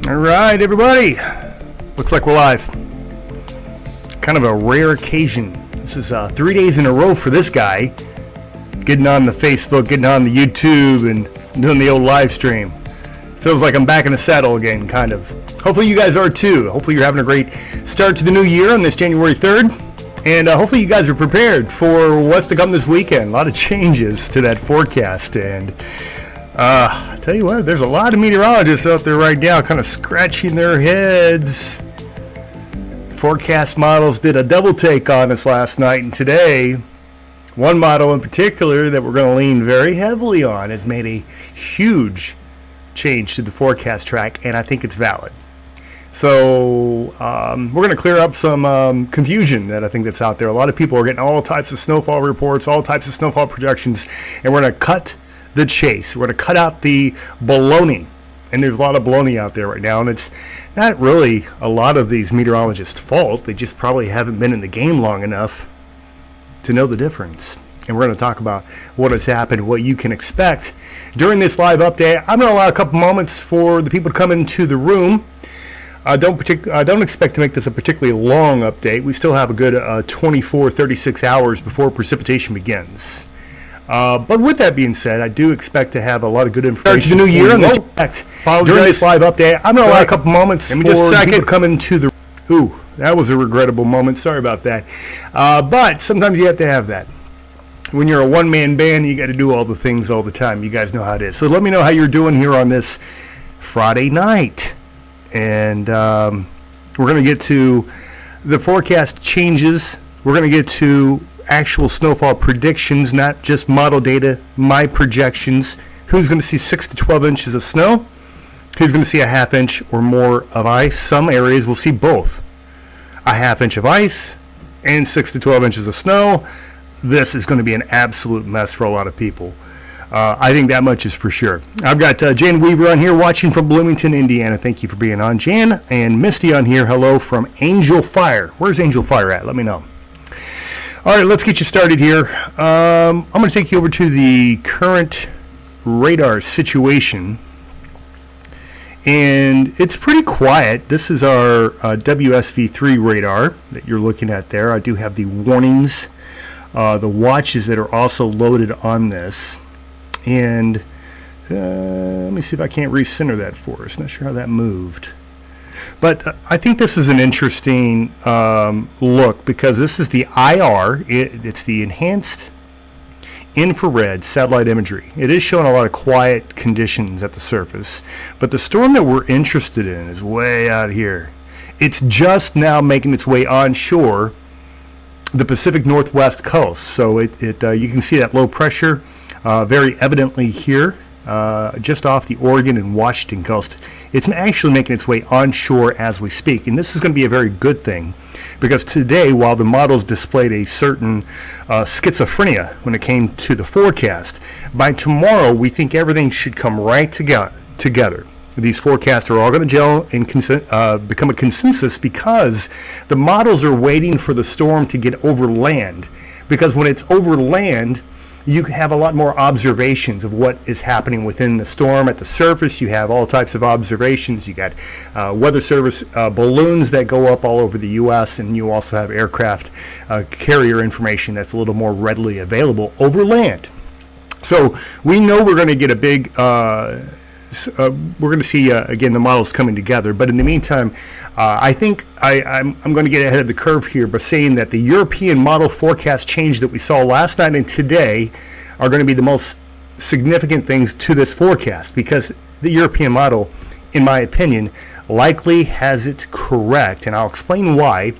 All right, everybody. Looks like we're live. Kind of a rare occasion. This is 3 days in a row for this guy. Getting on the Facebook, getting on the YouTube, and doing the old live stream. Feels like I'm back in the saddle again, kind of. Hopefully you guys are too. Hopefully you're having a great start to the new year on this January 3rd. And hopefully you guys are prepared for what's to come this weekend. A lot of changes to that forecast. And I tell you what, there's a lot of meteorologists out there right now kind of scratching their heads. Forecast models did a double take on us last night and today. One model in particular that we're going to lean very heavily on has made a huge change to the forecast track, and I think it's valid. So we're going to clear up some confusion that I think that's out there. A lot of people are getting all types of snowfall reports, all types of snowfall projections, and we're going to cut the chase. We're going to cut out the baloney. And there's a lot of baloney out there right now, and it's not really a lot of these meteorologists' fault. They just probably haven't been in the game long enough to know the difference. And we're going to talk about what has happened, what you can expect during this live update. I'm going to allow a couple moments for the people to come into the room. I don't expect to make this a particularly long update. We still have a good 24, 36 hours before precipitation begins. But with that being said, I do expect to have a lot of good information. The new year on this during this live update. I'm going to allow a couple moments for people to come into the. Ooh, that was a regrettable moment. Sorry about that. But sometimes you have to have that. When you're a one-man band, you got to do all the things all the time. You guys know how it is. So let me know how you're doing here on this Friday night. And we're going to get to the forecast changes. We're going to get to actual snowfall predictions, not just model data, my projections. Who's going to see 6 to 12 inches of snow? Who's going to see a half inch or more of ice? Some areas will see both. A half inch of ice and 6 to 12 inches of snow. This is going to be an absolute mess for a lot of people. I think that much is for sure. I've got Jan Weaver on here watching from Bloomington, Indiana. Thank you for being on, Jan. And Misty on here. Hello from Angel Fire. Where's Angel Fire at? Let me know. All right, let's get you started here. I'm going to take you over to the current radar situation. And it's pretty quiet. This is our WSV3 radar that you're looking at there. I do have the warnings, the watches that are also loaded on this. And let me see if I can't recenter that for us. Not sure how that moved. But I think this is an interesting look because this is the IR. It's the enhanced infrared satellite imagery. It is showing a lot of quiet conditions at the surface. But the storm that we're interested in is way out here. It's just now making its way onshore the Pacific Northwest coast. So you can see that low pressure very evidently here. Just off the Oregon and Washington coast. It's actually making its way onshore as we speak, and this is going to be a very good thing because today, while the models displayed a certain schizophrenia when it came to the forecast, by tomorrow we think everything should come right together. These forecasts are all going to gel and become a consensus because the models are waiting for the storm to get over land, because when it's over land, you have a lot more observations of what is happening within the storm. At the surface, you have all types of observations. You got weather service balloons that go up all over the U.S., and you also have aircraft carrier information that's a little more readily available over land. So we know we're going to get a big, we're going to see, again, the models coming together. But in the meantime, I think I'm going to get ahead of the curve here by saying that the European model forecast change that we saw last night and today are going to be the most significant things to this forecast, because the European model, in my opinion, likely has it correct, and I'll explain why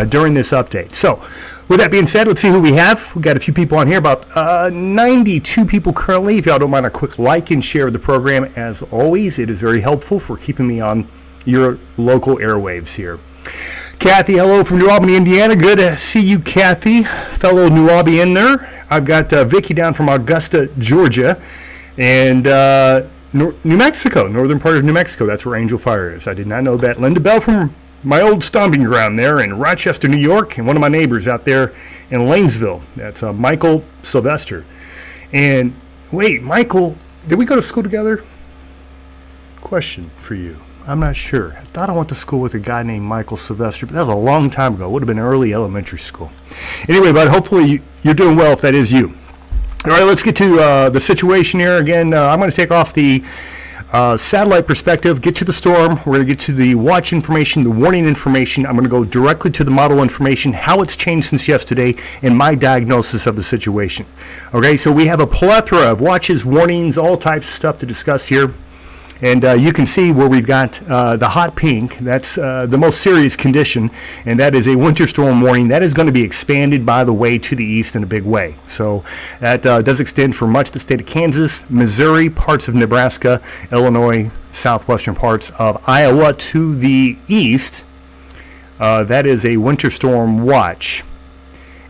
during this update. So with that being said, let's see who we have. We've got a few people on here, about 92 people currently. If y'all don't mind a quick like and share of the program, as always, it is very helpful for keeping me on your local airwaves here. Kathy, hello from New Albany, Indiana. Good to see you, Kathy, fellow New Albianer. I've got Vicky down from Augusta, Georgia, and New Mexico, northern part of New Mexico. That's where Angel Fire is. I did not know that. Linda Bell from my old stomping ground there in Rochester, New York, and one of my neighbors out there in Lanesville. That's Michael Sylvester. And wait, Michael, did we go to school together? Question for you. I'm not sure. I thought I went to school with a guy named Michael Sylvester, but that was a long time ago. It would have been early elementary school. Anyway, bud, hopefully you're doing well if that is you. All right, let's get to the situation here. Again, I'm going to take off the satellite perspective, get to the storm. We're going to get to the watch information, the warning information. I'm going to go directly to the model information, how it's changed since yesterday, and my diagnosis of the situation. Okay, so we have a plethora of watches, warnings, all types of stuff to discuss here. And you can see where we've got the hot pink. That's the most serious condition, and that is a winter storm warning. That is going to be expanded, by the way, to the east in a big way. So that does extend for much of the state of Kansas, Missouri, parts of Nebraska, Illinois, southwestern parts of Iowa to the east. That is a winter storm watch,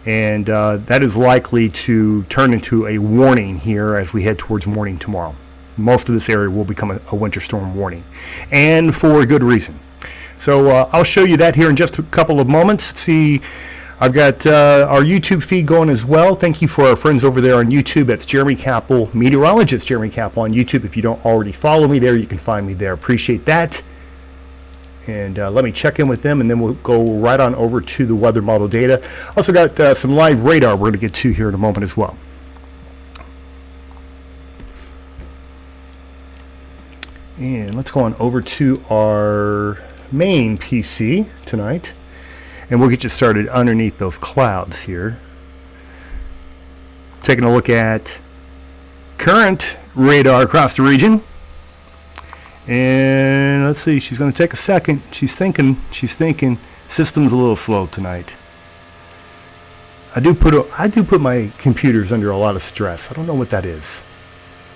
and that is likely to turn into a warning here as we head towards morning tomorrow. Most of this area will become a winter storm warning, and for good reason. So I'll show you that here in just a couple of moments. See, I've got our YouTube feed going as well. Thank you for our friends over there on YouTube. That's Jeremy Capel, meteorologist Jeremy Capel on YouTube. If you don't already follow me there, you can find me there. Appreciate that. And let me check in with them, and then we'll go right on over to the weather model data. Also got some live radar we're going to get to here in a moment as well. And let's go on over to our main PC tonight, and we'll get you started underneath those clouds here. Taking a look at current radar across the region. And let's see, she's going to take a second. She's thinking. System's a little slow tonight. I do put my computers under a lot of stress. I don't know what that is.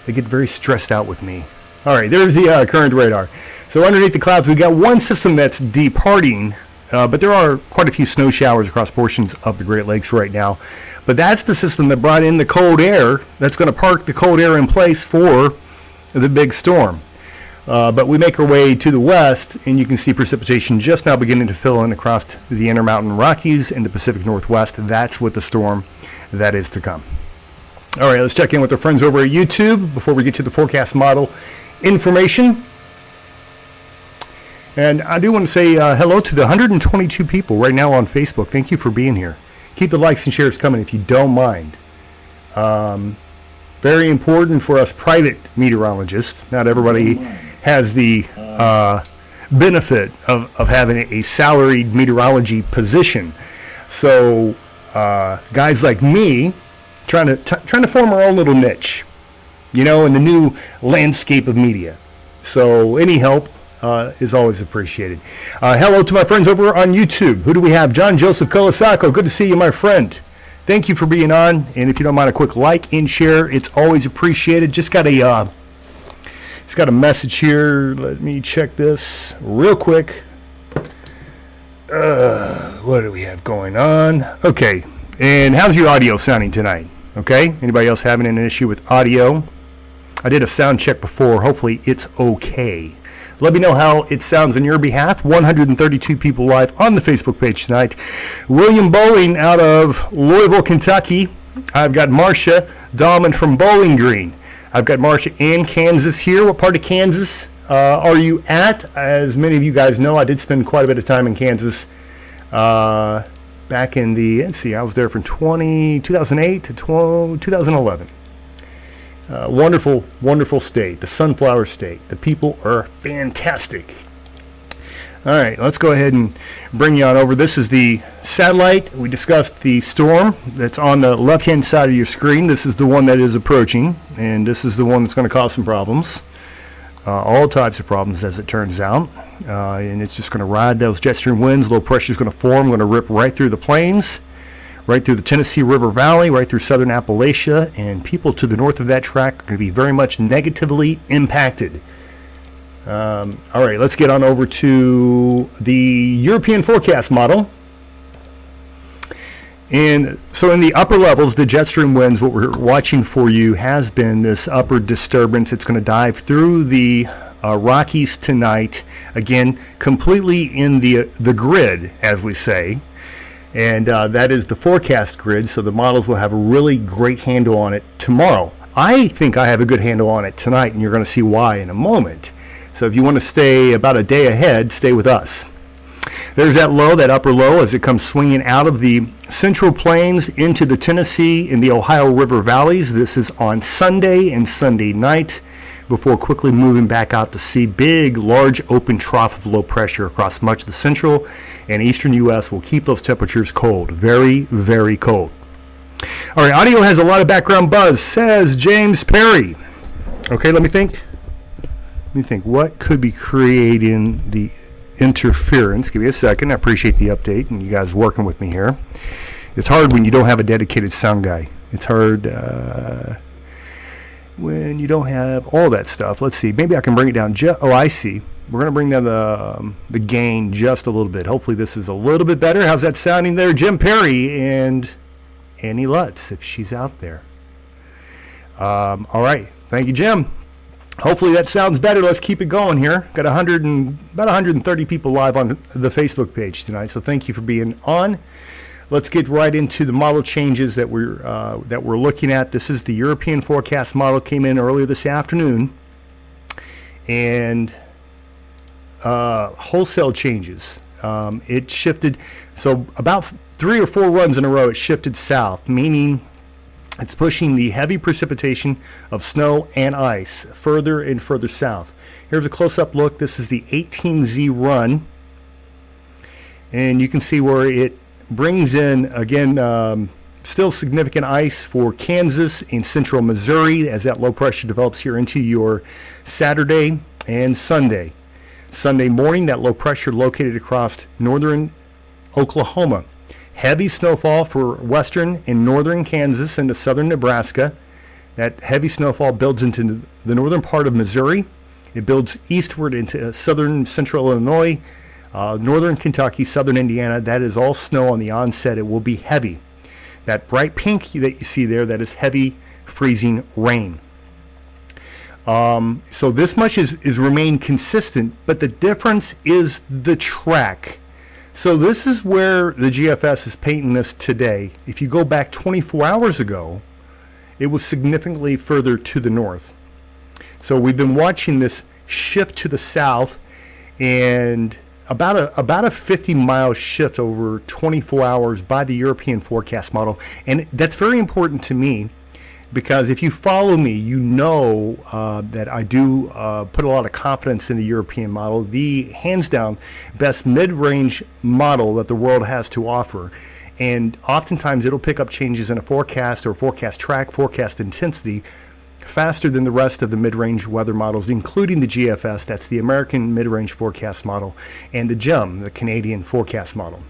They get very stressed out with me. All right, there's the current radar. So underneath the clouds, we've got one system that's departing, but there are quite a few snow showers across portions of the Great Lakes right now. But that's the system that brought in the cold air that's going to park the cold air in place for the big storm. But we make our way to the west, and you can see precipitation just now beginning to fill in across the Intermountain Rockies and the Pacific Northwest. That's what the storm that is to come. All right, let's check in with our friends over at YouTube before we get to the forecast model information. And I do want to say hello to the 122 people right now on Facebook. Thank you for being here. Keep the likes and shares coming if you don't mind. Very important for us private meteorologists. Not everybody has the benefit of having a salaried meteorology position. So guys like me trying to form our own little niche, you know, in the new landscape of media. So any help is always appreciated. Hello to my friends over on YouTube. Who do we have? John Joseph Colasaco. Good to see you, my friend. Thank you for being on. And if you don't mind a quick like and share, it's always appreciated. Just got a message here. Let me check this real quick. What do we have going on? Okay. And how's your audio sounding tonight? Okay. Anybody else having an issue with audio? I did a sound check before. Hopefully it's okay. Let me know how it sounds on your behalf. 132 people live on the Facebook page tonight. William Bowling out of Louisville, Kentucky. I've got Marcia Dahlman from Bowling Green. I've got Marcia in Kansas here. What part of Kansas are you at? As many of you guys know, I did spend quite a bit of time in Kansas back in the, let's see, I was there from 2008 to 2011. Wonderful, wonderful state, the Sunflower State. The people are fantastic. All right, let's go ahead and bring you on over. This is the satellite. We discussed the storm that's on the left-hand side of your screen. This is the one that is approaching, and this is the one that's going to cause some problems. All types of problems, as it turns out. And it's just going to ride those jet stream winds. Low pressure is going to form, going to rip right through the plains, right through the Tennessee River Valley, right through southern Appalachia, and people to the north of that track are going to be very much negatively impacted. All right, let's get on over to the European forecast model. And so in the upper levels, the jet stream winds, what we're watching for you has been this upper disturbance. It's going to dive through the Rockies tonight, again, completely in the grid, as we say. And that is the forecast grid, so the models will have a really great handle on it tomorrow. I think I have a good handle on it tonight, and you're going to see why in a moment. So if you want to stay about a day ahead, stay with us. There's that low, that upper low, as it comes swinging out of the Central Plains into the Tennessee and the Ohio River valleys. This is on Sunday and Sunday night, before quickly moving back out to sea. Big, large, open trough of low pressure across much of the central and eastern U.S. will keep those temperatures cold. Very, very cold. All right, audio has a lot of background buzz, says James Perry. Okay, let me think. What could be creating the interference? Give me a second. I appreciate the update and you guys working with me here. It's hard when you don't have a dedicated sound guy. It's hard when you don't have all that stuff. Let's see. Maybe I can bring it down. Oh, I see. We're going to bring down the gain just a little bit. Hopefully this is a little bit better. How's that sounding there? Jim Perry and Annie Lutz, if she's out there. All right. Thank you, Jim. Hopefully that sounds better. Let's keep it going here. Got about 130 people live on the Facebook page tonight, so thank you for being on. Let's get right into the model changes that we're looking at. This is the European forecast model, came in earlier this afternoon, and wholesale changes. It shifted, so about 3 or 4 runs in a row, it shifted south, meaning it's pushing the heavy precipitation of snow and ice further and further south. Here's a close-up look. This is the 18Z run, and you can see where it brings in, again, still significant ice for Kansas and central Missouri as that low pressure develops here into your Saturday and Sunday. Sunday morning, that low pressure located across northern Oklahoma. Heavy snowfall for western and northern Kansas into southern Nebraska. That heavy snowfall builds into the northern part of Missouri. It builds eastward into southern central Illinois, northern Kentucky, southern Indiana. That is all snow on the onset. It will be heavy. That bright pink that you see there, that is heavy freezing rain. So this much is remained consistent, but the difference is the track. So this is where the GFS is painting this today. If you go back 24 hours ago, it was significantly further to the north. So we've been watching this shift to the south, and about a 50-mile shift over 24 hours by the European forecast model. And that's very important to me, because if you follow me, you know that I do put a lot of confidence in the European model, the hands down best mid-range model that the world has to offer. And oftentimes it'll pick up changes in a forecast or forecast track, forecast intensity faster than the rest of the mid-range weather models, including the GFS, that's the American mid-range forecast model, and the GEM, the Canadian forecast model.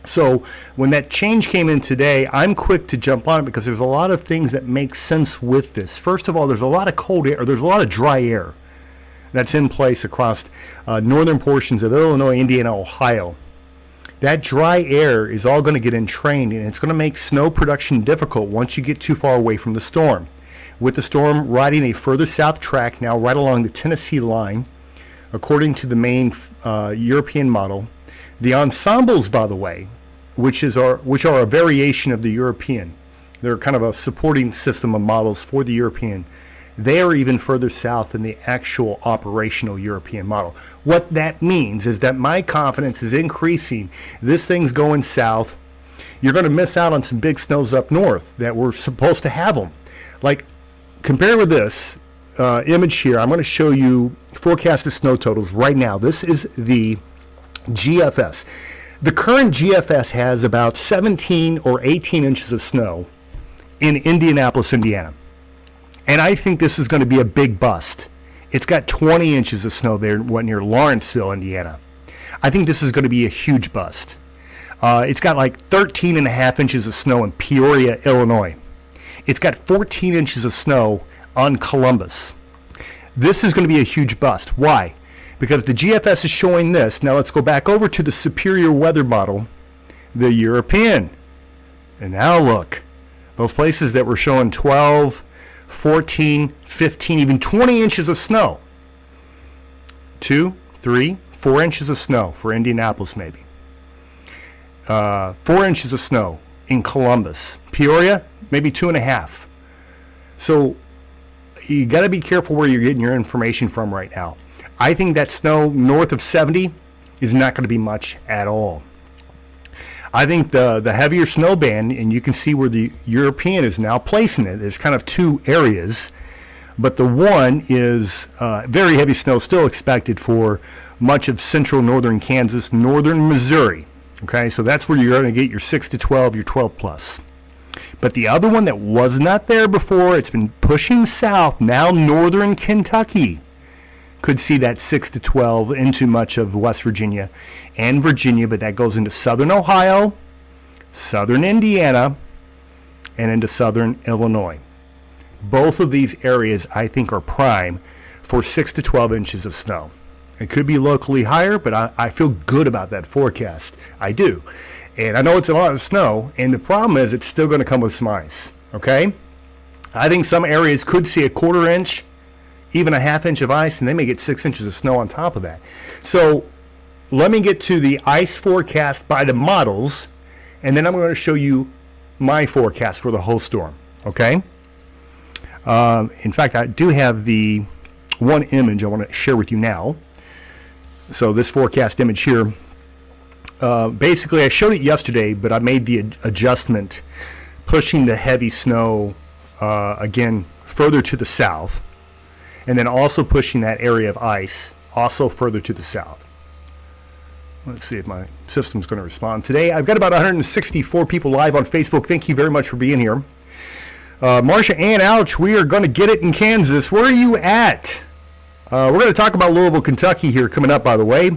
So when that change came in today, I'm quick to jump on it because there's a lot of things that make sense with this. First of all, there's a lot of cold air, or there's a lot of dry air that's in place across northern portions of Illinois, Indiana, Ohio. That dry air is all going to get entrained, and it's going to make snow production difficult once you get too far away from the storm. With the storm riding a further south track now right along the Tennessee line, according to the main European model. The ensembles, by the way, which are a variation of the European, they're kind of a supporting system of models for the European. They are even further south than the actual operational European model. What that means is that my confidence is increasing. This thing's going south. You're going to miss out on some big snows up north that we're supposed to have them. Like, compare with this image here. I'm going to show you forecasted snow totals right now. This is the GFS. The current GFS has about 17 or 18 inches of snow in Indianapolis, Indiana. And I think this is going to be a big bust. It's got 20 inches of snow there near Lawrenceville, Indiana. I think this is going to be a huge bust. It's got like 13 and a half inches of snow in Peoria, Illinois. It's got 14 inches of snow on Columbus. This is going to be a huge bust. Why? Because the GFS is showing this. Now let's go back over to the superior weather model, the European. And now look, those places that were showing 12, 14, 15, even 20 inches of snow. 2, 3, 4 inches of snow for Indianapolis maybe. 4 inches of snow in Columbus. Peoria, maybe 2.5. So you got to be careful where you're getting your information from right now. I think that snow north of 70 is not going to be much at all. I think the heavier snow band, and you can see where the European is now placing it, there's kind of two areas, but the one is very heavy snow still expected for much of central northern Kansas, northern Missouri. Okay, so that's where you're going to get your 6 to 12, your 12 plus. But the other one that was not there before, it's been pushing south, now northern Kentucky could see that 6 to 12 into much of West Virginia and Virginia, but that goes into southern Ohio, southern Indiana, and into southern Illinois. Both of these areas, I think, are prime for 6 to 12 inches of snow. It could be locally higher, but I feel good about that forecast. I do. And I know it's a lot of snow, and the problem is it's still going to come with some ice, okay? I think some areas could see a quarter inch, even a half inch of ice, and they may get 6 inches of snow on top of that. So let me get to the ice forecast by the models, and then I'm going to show you my forecast for the whole storm, okay? In fact, I do have the one image I want to share with you now. So this forecast image here, basically I showed it yesterday, but I made the adjustment, pushing the heavy snow again further to the south, and then also pushing that area of ice also further to the south. Let's see if my system's going to respond today. I've got about 164 people live on Facebook. Thank you very much for being here. Marcia Ann Ouch, we are going to get it in Kansas. Where are you at? We're going to talk about Louisville, Kentucky here coming up, by the way.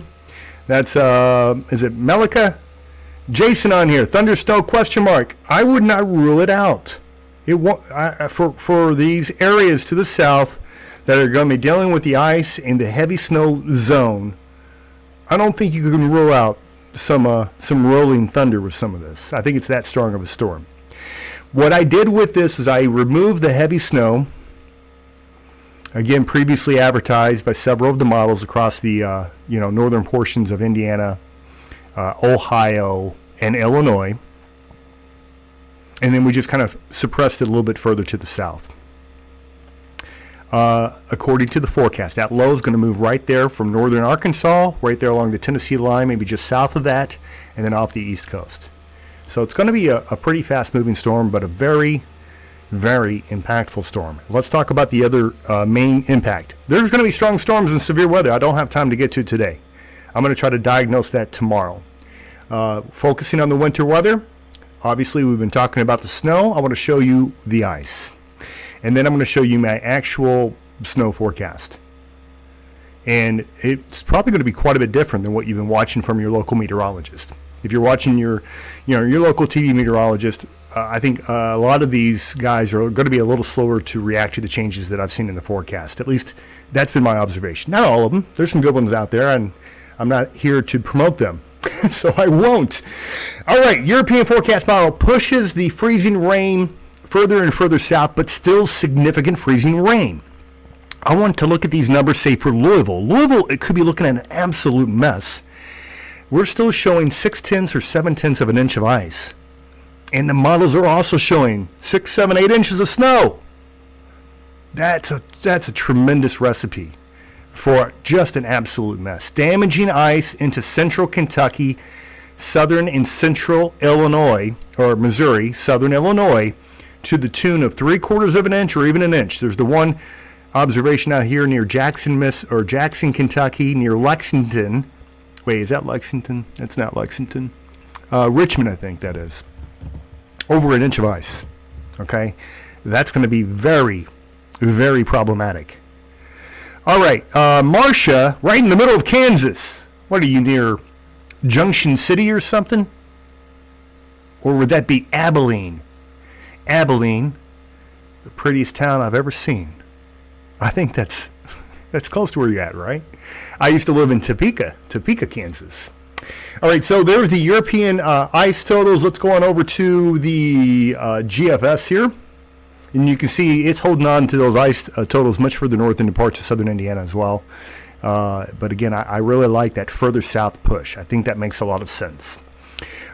That's, is it Melika? Jason on here, thunder snow question mark. I would not rule it out. It won't, for these areas to the south that are going to be dealing with the ice and the heavy snow zone, I don't think you can rule out some rolling thunder with some of this. I think it's that strong of a storm. What I did with this is I removed the heavy snow, again previously advertised by several of the models across the northern portions of Indiana, Ohio, and Illinois, and then we just kind of suppressed it a little bit further to the south. According to the forecast, that low is going to move right there from northern Arkansas, right there along the Tennessee line, maybe just south of that, and then off the east coast. So it's going to be a pretty fast-moving storm, but a very, very impactful storm. Let's talk about the other main impact. There's going to be strong storms and severe weather. I don't have time to get to today. I'm going to try to diagnose that tomorrow. Focusing on the winter weather, obviously we've been talking about the snow. I want to show you the ice. And then I'm going to show you my actual snow forecast. And it's probably going to be quite a bit different than what you've been watching from your local meteorologist. If you're watching your local TV meteorologist, I think a lot of these guys are going to be a little slower to react to the changes that I've seen in the forecast. At least that's been my observation. Not all of them. There's some good ones out there, and I'm not here to promote them, so I won't. All right, European forecast model pushes the freezing rain further and further south, but still significant freezing rain. I want to look at these numbers, say for Louisville. Louisville, it could be looking at an absolute mess. We're still showing 6/10 or 7/10 of an inch of ice. And the models are also showing 6, 7, 8 inches of snow. That's a tremendous recipe for just an absolute mess. Damaging ice into central Kentucky, southern and central Illinois, or Missouri, southern Illinois, to the tune of 3/4 of an inch or even an inch. There's the one observation out here near Jackson, Kentucky, near Lexington. Wait, is that Lexington? That's not Lexington. Richmond, I think that is. Over an inch of ice. Okay? That's going to be very, very problematic. All right. Marcia, right in the middle of Kansas. What are you, near Junction City or something? Or would that be Abilene? Abilene, the prettiest town I've ever seen. I think that's close to where you're at, right? I used to live in Topeka, Kansas. All right, so there's the European ice totals. Let's go on over to the GFS here. And you can see it's holding on to those ice totals much further north into parts of southern Indiana as well. But again, I really like that further south push. I think that makes a lot of sense.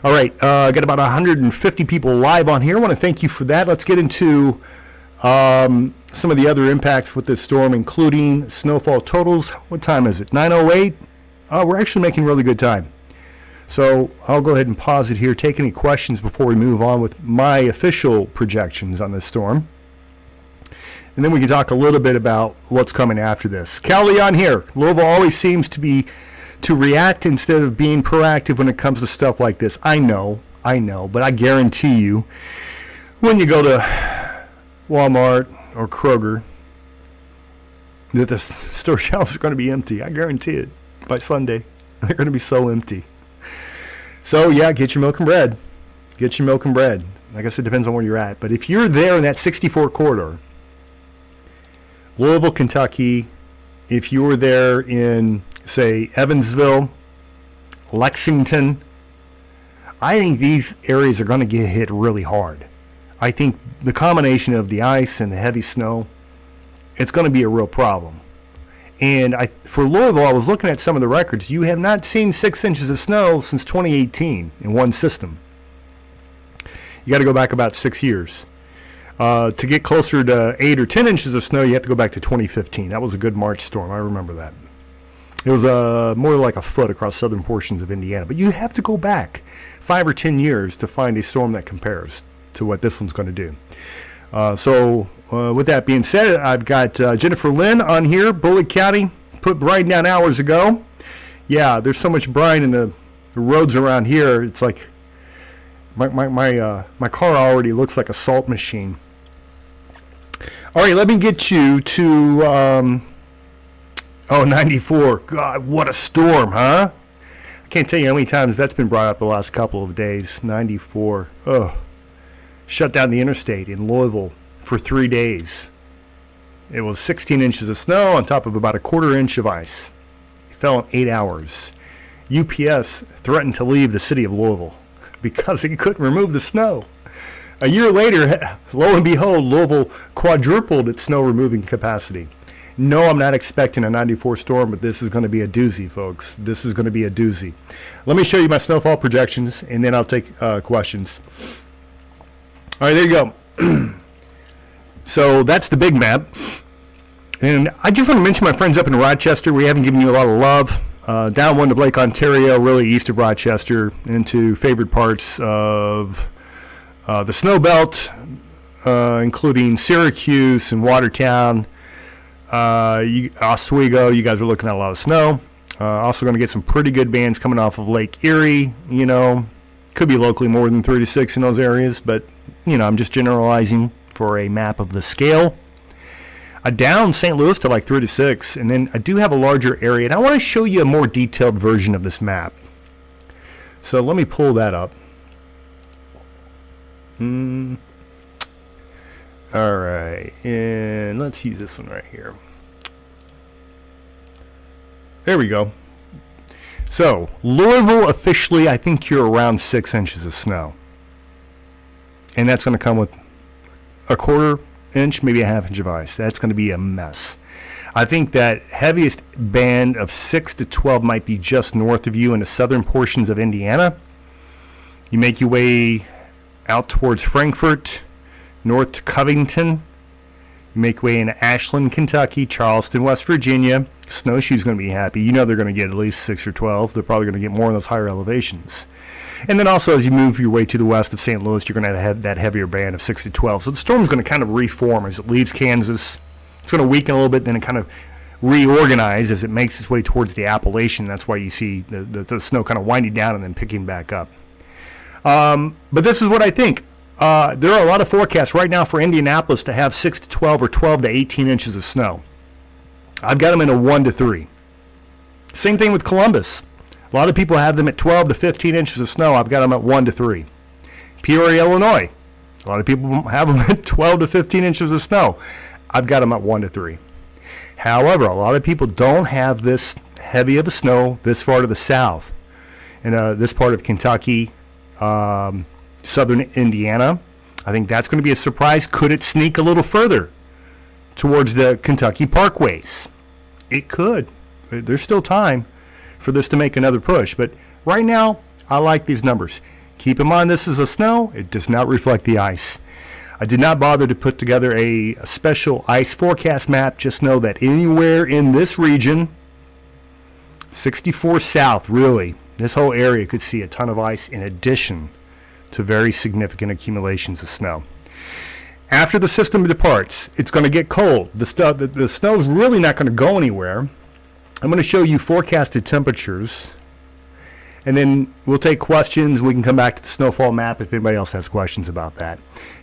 All right, got about 150 people live on here. I want to thank you for that. Let's get into Some of the other impacts with this storm, including snowfall totals. What time is it? 9:08. We're actually making really good time. So I'll go ahead and pause it here, take any questions before we move on with my official projections on this storm. And then we can talk a little bit about what's coming after this. Cal Leon here. Louisville always seems to react instead of being proactive when it comes to stuff like this. I know, but I guarantee you, when you go to Walmart or Kroger, that the store shelves are going to be empty. I guarantee it. By Sunday, they're going to be so empty. So, yeah, get your milk and bread. Get your milk and bread. I guess it depends on where you're at. But if you're there in that 64 corridor, Louisville, Kentucky, if you were there in, say, Evansville, Lexington, I think these areas are going to get hit really hard. I think the combination of the ice and the heavy snow, it's going to be a real problem. And for Louisville, I was looking at some of the records. You have not seen 6 inches of snow since 2018 in one system. You got to go back about 6 years. To get closer to 8 or 10 inches of snow, you have to go back to 2015. That was a good March storm. I remember that. It was more like a foot across southern portions of Indiana. But you have to go back 5 or 10 years to find a storm that compares to what this one's going to do. With that being said, I've got Jennifer Lynn on here, Bullitt County, put brine down hours ago. Yeah, there's so much brine in the roads around here. It's like my car already looks like a salt machine. All right, let me get you to 94. God, what a storm, huh? I can't tell you how many times that's been brought up the last couple of days. 94. Oh. Shut down the interstate in Louisville for 3 days. It was 16 inches of snow on top of about a quarter inch of ice. It fell in 8 hours. UPS threatened to leave the city of Louisville because it couldn't remove the snow. A year later, lo and behold, Louisville quadrupled its snow removing capacity. No, I'm not expecting a 94 storm, but this is going to be a doozy, folks. This is going to be a doozy. Let me show you my snowfall projections, and then I'll take questions. All right, there you go. So that's the big map. And I just want to mention my friends up in Rochester. We haven't given you a lot of love. Downwind of Lake Ontario, really east of Rochester, into favored parts of the snow belt, including Syracuse and Watertown. Oswego, you guys are looking at a lot of snow. Also going to get some pretty good bands coming off of Lake Erie. You know, could be locally more than 3 to 6 in those areas, but you know, I'm just generalizing for a map of the scale. Down St. Louis to like 3 to 6, and then I do have a larger area, and I want to show you a more detailed version of this map. So let me pull that up. All right, and let's use this one right here. There we go. So Louisville officially, I think you're around 6 inches of snow. And that's going to come with a quarter inch, maybe a half inch of ice. That's going to be a mess. I think that heaviest band of 6 to 12 might be just north of you in the southern portions of Indiana. You make your way out towards Frankfort, north to Covington. You make your way into Ashland, Kentucky, Charleston, West Virginia. Snowshoe's going to be happy. You know they're going to get at least 6 or 12. They're probably going to get more in those higher elevations. And then also as you move your way to the west of St. Louis, you're going to have that heavier band of 6 to 12. So the storm's going to kind of reform as it leaves Kansas. It's going to weaken a little bit, then it kind of reorganize as it makes its way towards the Appalachian. That's why you see the snow kind of winding down and then picking back up. But this is what I think. There are a lot of forecasts right now for Indianapolis to have 6 to 12 or 12 to 18 inches of snow. I've got them in a 1 to 3. Same thing with Columbus. A lot of people have them at 12 to 15 inches of snow. I've got them at 1 to 3. Peoria, Illinois. A lot of people have them at 12 to 15 inches of snow. I've got them at 1 to 3. However, a lot of people don't have this heavy of a snow this far to the south. In this part of Kentucky, southern Indiana. I think that's going to be a surprise. Could it sneak a little further towards the Kentucky parkways? It could. There's still time for this to make another push. But right now, I like these numbers. Keep in mind, this is a snow. It does not reflect the ice. I did not bother to put together a special ice forecast map. Just know that anywhere in this region, 64 south, really, this whole area could see a ton of ice in addition to very significant accumulations of snow. After the system departs, it's going to get cold. The snow's really not going to go anywhere. I'm going to show you forecasted temperatures, and then we'll take questions. We can come back to the snowfall map if anybody else has questions about that.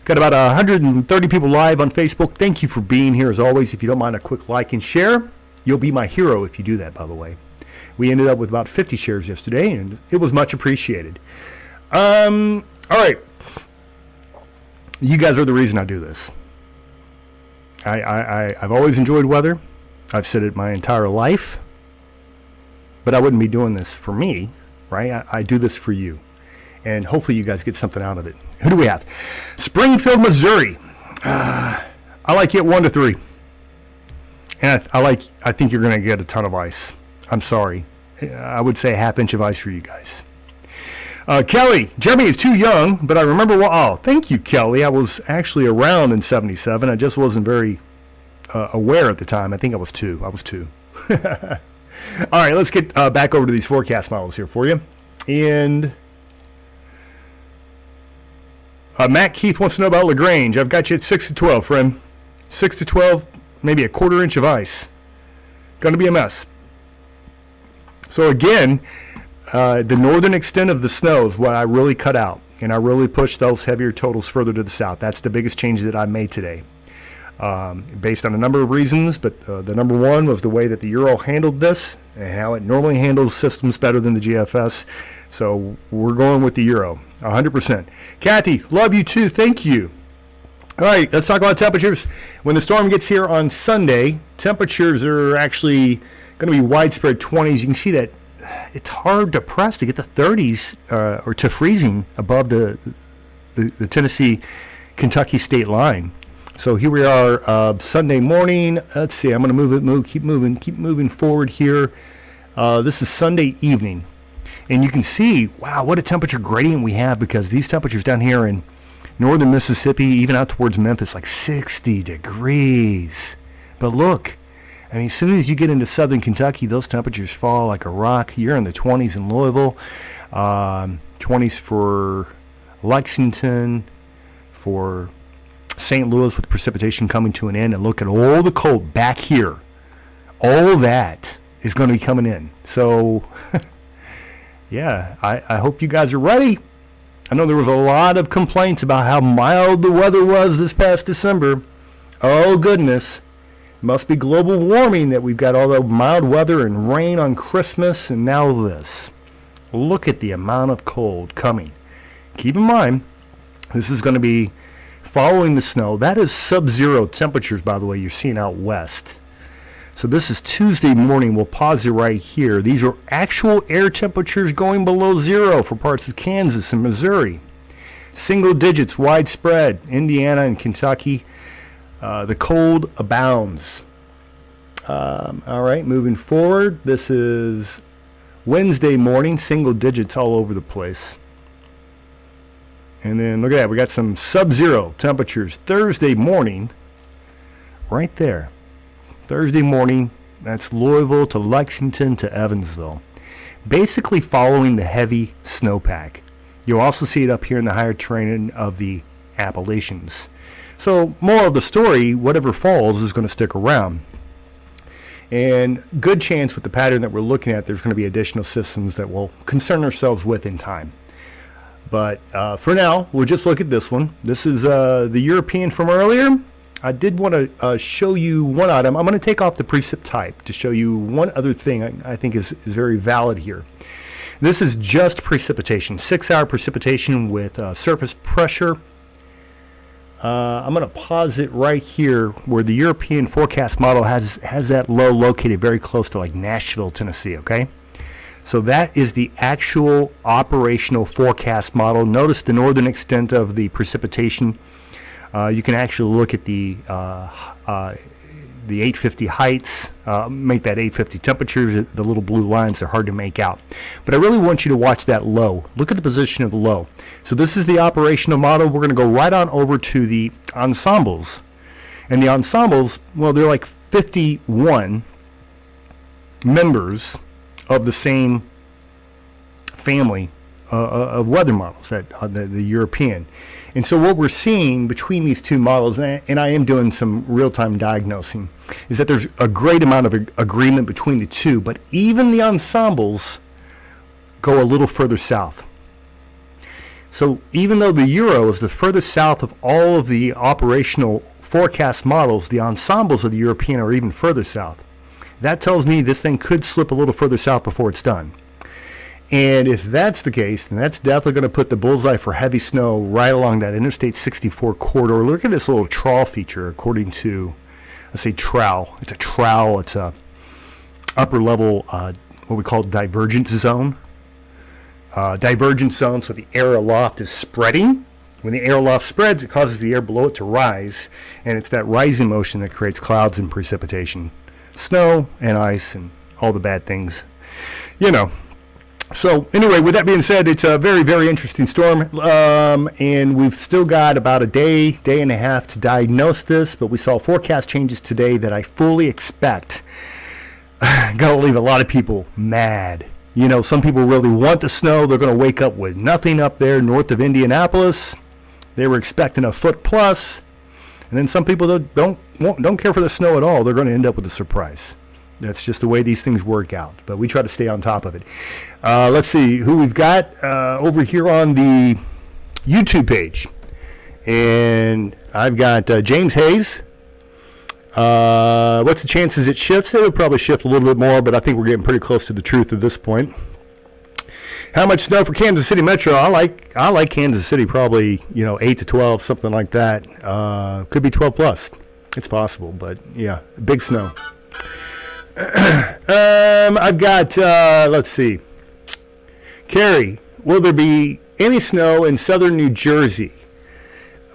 Got about 130 people live on Facebook. Thank you for being here as always. If you don't mind a quick like and share, you'll be my hero if you do that, by the way. We ended up with about 50 shares yesterday, and it was much appreciated. All right. You guys are the reason I do this. I've always enjoyed weather. I've said it my entire life. But I wouldn't be doing this for me, right? I do this for you. And hopefully you guys get something out of it. Who do we have? Springfield, Missouri. I like it 1-3. And I think you're going to get a ton of ice. I'm sorry. I would say a half-inch of ice for you guys. Kelly, Jeremy is too young, but I remember, oh, thank you, Kelly. I was actually around in 77. I just wasn't very aware at the time. I think I was two. All right, let's get back over to these forecast models here for you. And Matt Keith wants to know about LaGrange. I've got you at 6 to 12, friend. 6 to 12, maybe a quarter inch of ice. Going to be a mess. So again, the northern extent of the snow is what I really cut out, and I really pushed those heavier totals further to the south. That's the biggest change that I made today, based on a number of reasons, but the number one was the way that the Euro handled this and how it normally handles systems better than the GFS. So we're going with the Euro, 100%. Kathy, love you too. Thank you. All right, let's talk about temperatures. When the storm gets here on Sunday, temperatures are actually going to be widespread 20s. You can see that it's hard to press to get the 30s or to freezing above the Tennessee Kentucky state line. So here we are Sunday morning. Let's see, I'm going to keep moving forward here. This is Sunday evening, and you can see, wow, what a temperature gradient we have, because these temperatures down here in northern Mississippi, even out towards Memphis, like 60 degrees. But look, I mean, as soon as you get into southern Kentucky, those temperatures fall like a rock. You're in the 20s in Louisville, 20s for Lexington, for St. Louis, with precipitation coming to an end. And look at all the cold back here. All that is going to be coming in. So, yeah, I hope you guys are ready. I know there was a lot of complaints about how mild the weather was this past December. Oh, goodness. Must be global warming that we've got all the mild weather and rain on Christmas, and now this. Look at the amount of cold coming. Keep in mind, this is going to be following the snow. That is sub-zero temperatures, by the way, you're seeing out west. So this is Tuesday morning. We'll pause it right here. These are actual air temperatures going below zero for parts of Kansas and Missouri. Single digits widespread, Indiana and Kentucky. The cold abounds. All right, moving forward. This is Wednesday morning, single digits all over the place. And then look at that, we got some sub-zero temperatures Thursday morning, right there. Thursday morning, that's Louisville to Lexington to Evansville. Basically following the heavy snowpack. You'll also see it up here in the higher terrain of the Appalachians. So, moral of the story, whatever falls is going to stick around. And good chance with the pattern that we're looking at, there's going to be additional systems that we'll concern ourselves with in time. But for now, we'll just look at this one. This is the European from earlier. I did want to show you one item. I'm going to take off the precip type to show you one other thing I think is very valid here. This is just precipitation, 6-hour precipitation with surface pressure. I'm going to pause it right here where the European forecast model has that low located very close to like Nashville, Tennessee, okay? So that is the actual operational forecast model. Notice the northern extent of the precipitation. You can actually look at the the 850 heights, make that 850 temperatures. The little blue lines are hard to make out. But I really want you to watch that low. Look at the position of the low. So this is the operational model. We're going to go right on over to the ensembles. And the ensembles, well, they're like 51 members of the same family of weather models, the European. And so what we're seeing between these two models, and I am doing some real-time diagnosing, is that there's a great amount of agreement between the two, but even the ensembles go a little further south. So even though the Euro is the furthest south of all of the operational forecast models, the ensembles of the European are even further south. That tells me this thing could slip a little further south before it's done. And if that's the case, then that's definitely going to put the bullseye for heavy snow right along that Interstate 64 corridor. Look at this little trowel feature according to, I say trowel. It's a trowel. It's a upper level, what we call divergence zone. Divergence zone, so the air aloft is spreading. When the air aloft spreads, it causes the air below it to rise. And it's that rising motion that creates clouds and precipitation. Snow and ice and all the bad things. You know. So anyway, with that being said, it's a very, very interesting storm, and we've still got about a day and a half to diagnose this, but we saw forecast changes today that I fully expect going to leave a lot of people mad. You know, some people really want the snow. They're going to wake up with nothing up there north of Indianapolis. They were expecting a foot plus, and then some people don't care for the snow at all. They're going to end up with a surprise. That's just the way these things work out. But we try to stay on top of it. Let's see who we've got over here on the YouTube page. And I've got James Hayes. What's the chances it shifts? It'll probably shift a little bit more, but I think we're getting pretty close to the truth at this point. How much snow for Kansas City Metro? I like Kansas City, probably 8 to 12, something like that. Could be 12 plus. It's possible, but yeah, big snow. I've got, let's see. Carrie, will there be any snow in southern New Jersey?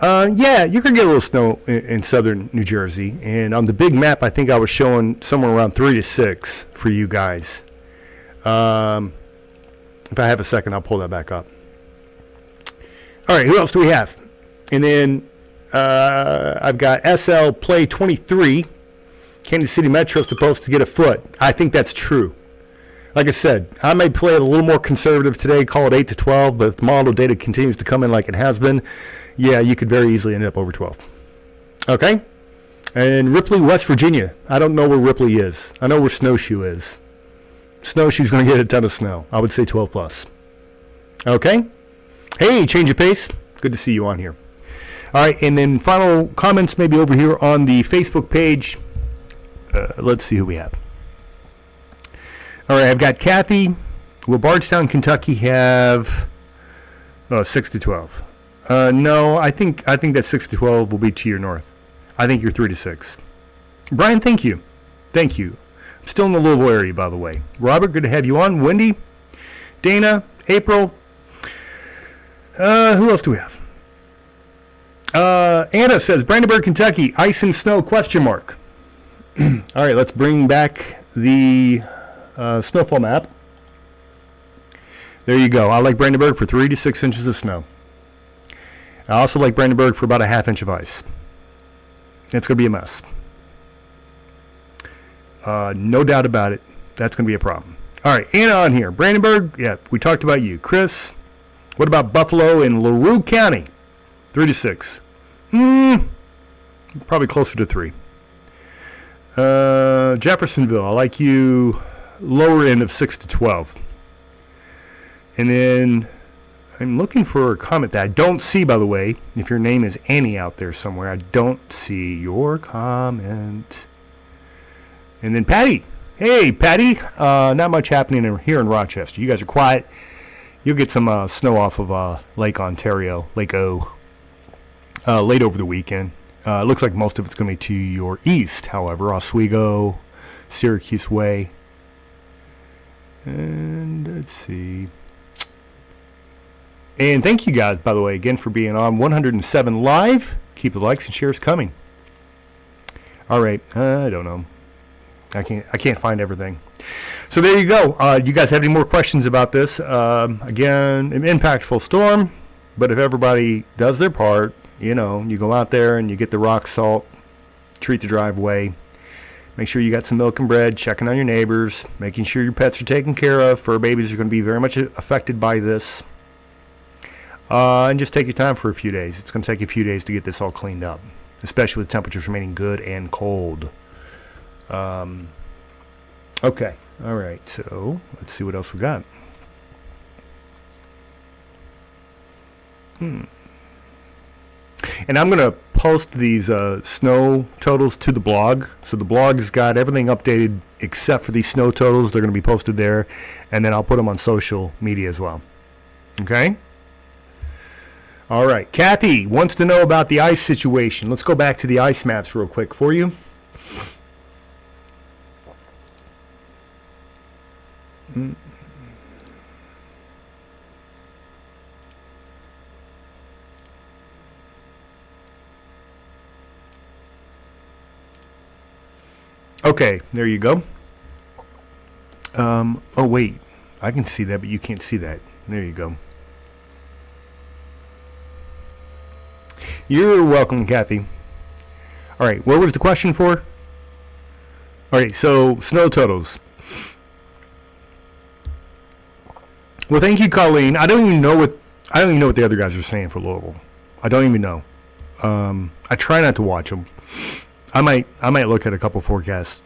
Yeah, you could get a little snow in southern New Jersey. And on the big map, I think I was showing somewhere around 3 to 6 for you guys. If I have a second, I'll pull that back up. All right, who else do we have? And then I've got SL Play 23. Kansas City Metro is supposed to get a foot. I think that's true. Like I said, I may play it a little more conservative today, call it 8 to 12, but if the model data continues to come in like it has been, yeah, you could very easily end up over 12. Okay? And Ripley, West Virginia. I don't know where Ripley is. I know where Snowshoe is. Snowshoe's going to get a ton of snow. I would say 12 plus. Okay? Hey, change of pace. Good to see you on here. All right, and then final comments maybe over here on the Facebook page. Let's see who we have. All right, I've got Kathy. Will Bardstown, Kentucky have 6 to 12? No, I think that 6 to 12 will be to your north. I think you're 3 to 6. Brian, thank you. Thank you. I'm still in the Louisville area, by the way. Robert, good to have you on. Wendy, Dana, April. Who else do we have? Anna says, Brandenburg, Kentucky, ice and snow, question mark. All right, let's bring back the snowfall map. There you go. I like Brandenburg for 3 to 6 inches of snow. I also like Brandenburg for about a ½ inch of ice. It's going to be a mess. No doubt about it. That's going to be a problem. All right, Anna on here. Brandenburg, yeah, we talked about you. Chris, what about Buffalo and LaRue County? 3 to 6. Probably closer to 3. Jeffersonville, I like you lower end of 6 to 12. And then I'm looking for a comment that I don't see, by the way. If your name is Annie out there somewhere, I don't see your comment. And then Patty. Hey, Patty. Not much happening here in Rochester. You guys are quiet. You'll get some snow off of Lake Ontario, Lake O, late over the weekend. It looks like most of it's going to be to your east, however. Oswego, Syracuse Way. And let's see. And thank you guys, by the way, again for being on 107 Live. Keep the likes and shares coming. All right, I don't know. I can't find everything. So there you go. You guys have any more questions about this? Again, an impactful storm, but if everybody does their part, you know, you go out there and you get the rock salt, treat the driveway, make sure you got some milk and bread, checking on your neighbors, making sure your pets are taken care of. Fur babies are going to be very much affected by this. And just take your time for a few days. It's going to take you a few days to get this all cleaned up, especially with temperatures remaining good and cold. Okay. All right. So let's see what else we got. And I'm going to post these snow totals to the blog. So the blog's got everything updated except for these snow totals. They're going to be posted there. And then I'll put them on social media as well. Okay? All right. Kathy wants to know about the ice situation. Let's go back to the ice maps real quick for you. Okay, there you go. Oh, wait. I can see that, but you can't see that. There you go. You're welcome, Kathy. All right, what was the question for? All right, so snow totals. Well, thank you, Colleen. I don't even know what the other guys are saying for Louisville. I don't even know. I try not to watch them. I might look at a couple forecasts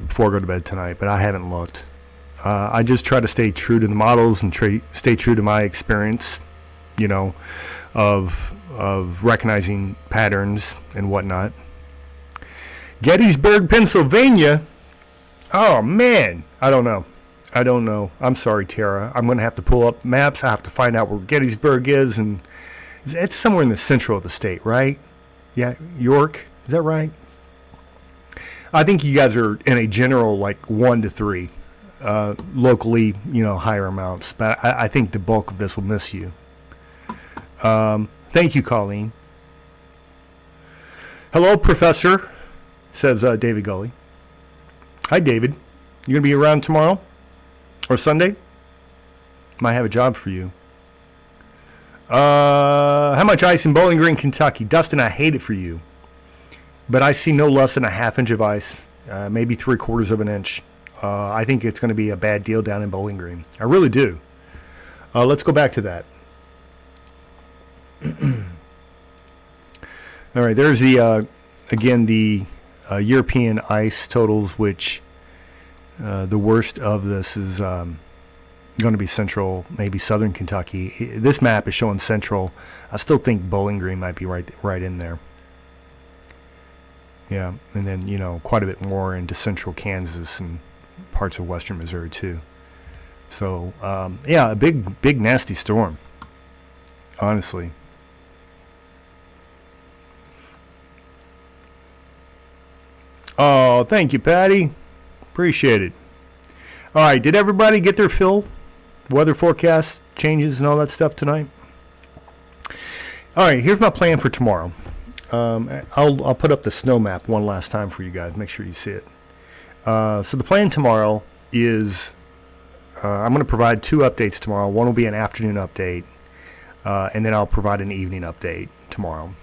before I go to bed tonight, but I haven't looked. I just try to stay true to the models and stay true to my experience, you know, of recognizing patterns and whatnot. Gettysburg, Pennsylvania. Oh man, I don't know. I'm sorry, Tara. I'm going to have to pull up maps. I have to find out where Gettysburg is, and it's somewhere in the central of the state, right? Yeah, York. Is that right? I think you guys are in a general like 1 to 3, locally, you know, higher amounts. But I think the bulk of this will miss you. Thank you, Colleen. Hello, Professor, says David Gully. Hi, David. You going to be around tomorrow? Or Sunday? Might have a job for you. How much ice in Bowling Green, Kentucky? Dustin, I hate it for you. But I see no less than a ½ inch of ice, maybe 3/4 of an inch. I think it's going to be a bad deal down in Bowling Green. I really do. Let's go back to that. All right, there's the, again, the European ice totals, which the worst of this is going to be central, maybe southern Kentucky. This map is showing central. I still think Bowling Green might be right in there. Yeah, and then, you know, quite a bit more into central Kansas and parts of western Missouri too. So, yeah, a big nasty storm, honestly. Oh, thank you, Patty. Appreciate it. All right, did everybody get their fill? Weather forecast changes and all that stuff tonight? All right, here's my plan for tomorrow. I'll put up the snow map one last time for you guys. Make sure you see it. So the plan tomorrow is I'm going to provide 2 updates tomorrow. One will be an afternoon update, and then I'll provide an evening update tomorrow.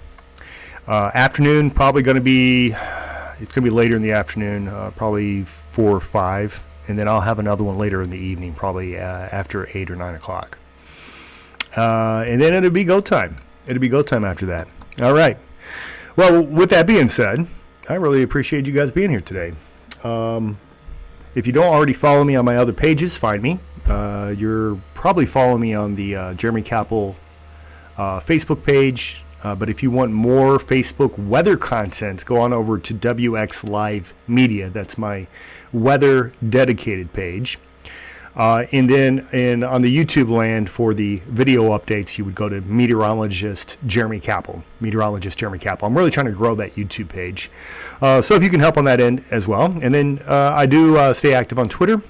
Afternoon probably going to be, it's going to be later in the afternoon, probably 4 or 5, and then I'll have another one later in the evening, probably after 8 or 9 o'clock. And then it'll be go time. It'll be go time after that. All right. Well, with that being said, I really appreciate you guys being here today. If you don't already follow me on my other pages, find me. You're probably following me on the Jeremy Capel Facebook page. But if you want more Facebook weather content, go on over to WX Live Media. That's my weather dedicated page. And then on the YouTube land for the video updates, you would go to Meteorologist Jeremy Capel. Meteorologist Jeremy Capel. I'm really trying to grow that YouTube page. So if you can help on that end as well. And then I do stay active on Twitter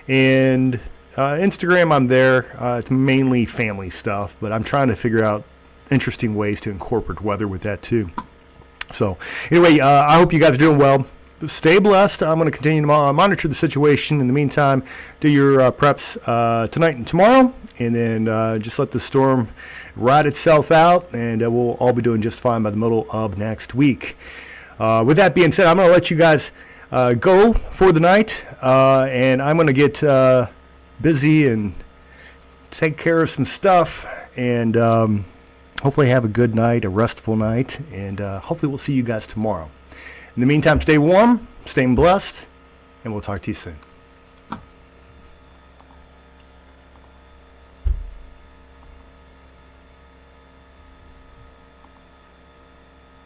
and Instagram. I'm there. It's mainly family stuff, but I'm trying to figure out interesting ways to incorporate weather with that too. So anyway, I hope you guys are doing well. Stay blessed. I'm going to continue to monitor the situation. In the meantime, do your preps tonight and tomorrow, and then just let the storm ride itself out, and we'll all be doing just fine by the middle of next week. With that being said, I'm going to let you guys go for the night, and I'm going to get busy and take care of some stuff, and hopefully have a good night, a restful night, and hopefully we'll see you guys tomorrow. In the meantime, stay warm, stay blessed, and we'll talk to you soon.